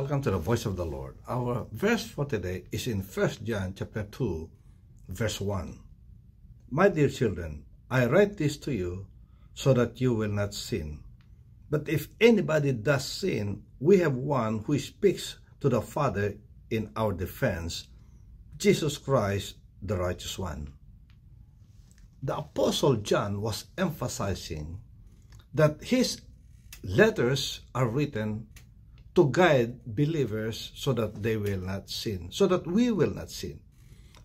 welcome to the Voice of the Lord. Our verse for today is in 1 John chapter 2, verse 1. My dear children, I write this to you so that you will not sin. But if anybody does sin, we have one who speaks to the Father in our defense, Jesus Christ, the righteous one. The Apostle John was emphasizing that his letters are written to guide believers so that they will not sin, so that we will not sin.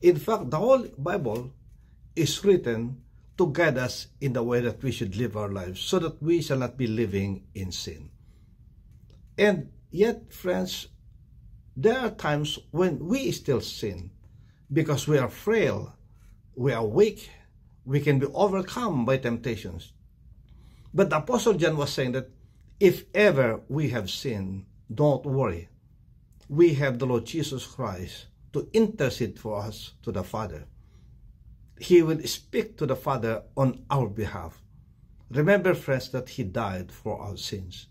In fact, the whole Bible is written to guide us in the way that we should live our lives, so that we shall not be living in sin. And yet, friends, there are times when we still sin because we are frail, we are weak, we can be overcome by temptations. But the Apostle John was saying that if ever we have sinned, don't worry. We have the Lord Jesus Christ to intercede for us to the Father. He will speak to the Father on our behalf. Remember, friends, that He died for our sins.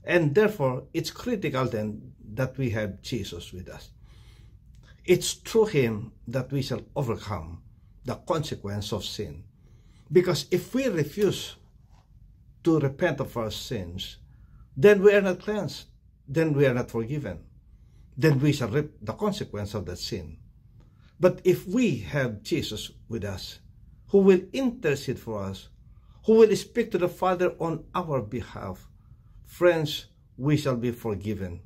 And therefore, it's critical then that we have Jesus with us. It's through Him that we shall overcome the consequence of sin. Because if we refuse to repent of our sins, then we are not cleansed. Then we are not forgiven. Then we shall reap the consequence of that sin. But if we have Jesus with us, who will intercede for us, who will speak to the Father on our behalf, friends, we shall be forgiven.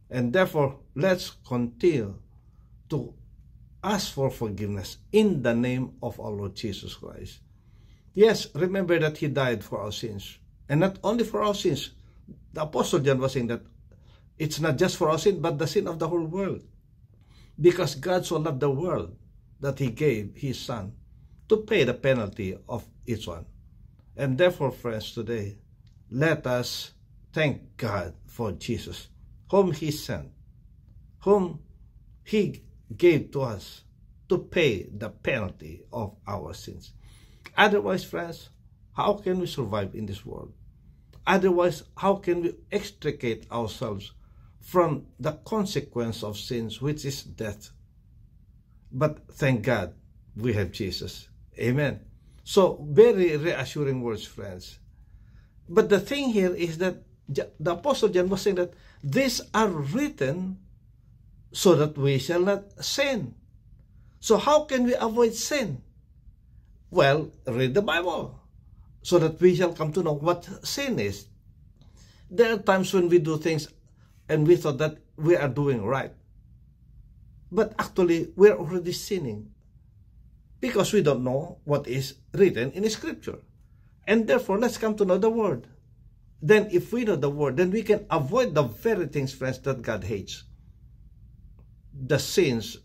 And therefore, let's continue to ask for forgiveness in the name of our Lord Jesus Christ. Yes, remember that He died for our sins. And not only for our sins. The Apostle John was saying that it's not just for our sin, but the sin of the whole world. Because God so loved the world that He gave His Son to pay the penalty of each one. And therefore, friends, today, let us thank God for Jesus, whom He sent, whom He gave to us to pay the penalty of our sins. Otherwise, friends, how can we survive in this world? Otherwise, how can we extricate ourselves from the consequence of sins, which is death? But thank God we have Jesus. Amen. So, very reassuring words, friends. But the thing here is that the Apostle John was saying that these are written so that we shall not sin. So how can we avoid sin? Well, read the Bible so that we shall come to know what sin is. There are times when we do things and we thought that we are doing right. But actually, we are already sinning because we don't know what is written in the Scripture. And therefore, let's come to know the Word. Then if we know the Word, then we can avoid the very things, friends, that God hates. The sins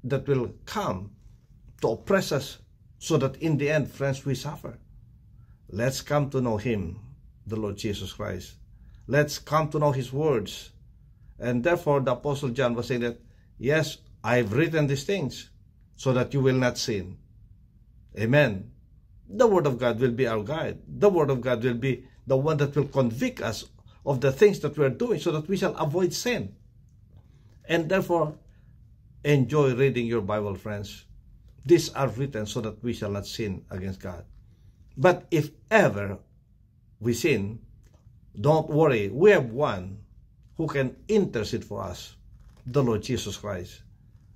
that will come to oppress us so that in the end, friends, we suffer. Let's come to know Him, the Lord Jesus Christ. Let's come to know His words. And therefore, the Apostle John was saying that, yes, I've written these things so that you will not sin. Amen. The Word of God will be our guide. The Word of God will be the one that will convict us of the things that we are doing so that we shall avoid sin. And therefore, enjoy reading your Bible, friends. These are written so that we shall not sin against God. But if ever we sin, don't worry. We have one who can intercede for us, the Lord Jesus Christ.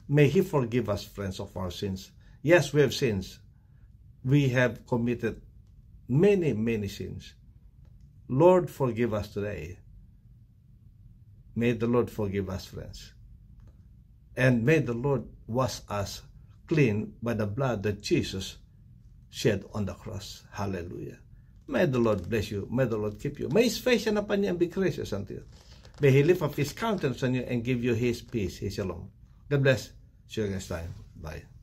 May He forgive us, friends, of our sins. Yes, we have sins. We have committed many, many sins. Lord, forgive us today. May the Lord forgive us, friends. And may the Lord wash us clean by the blood that Jesus shed on the cross. Hallelujah. May the Lord bless you. May the Lord keep you. May His face shine upon you and be gracious unto you. May He lift up His countenance on you and give you His peace, His shalom. God bless. See you next time. Bye.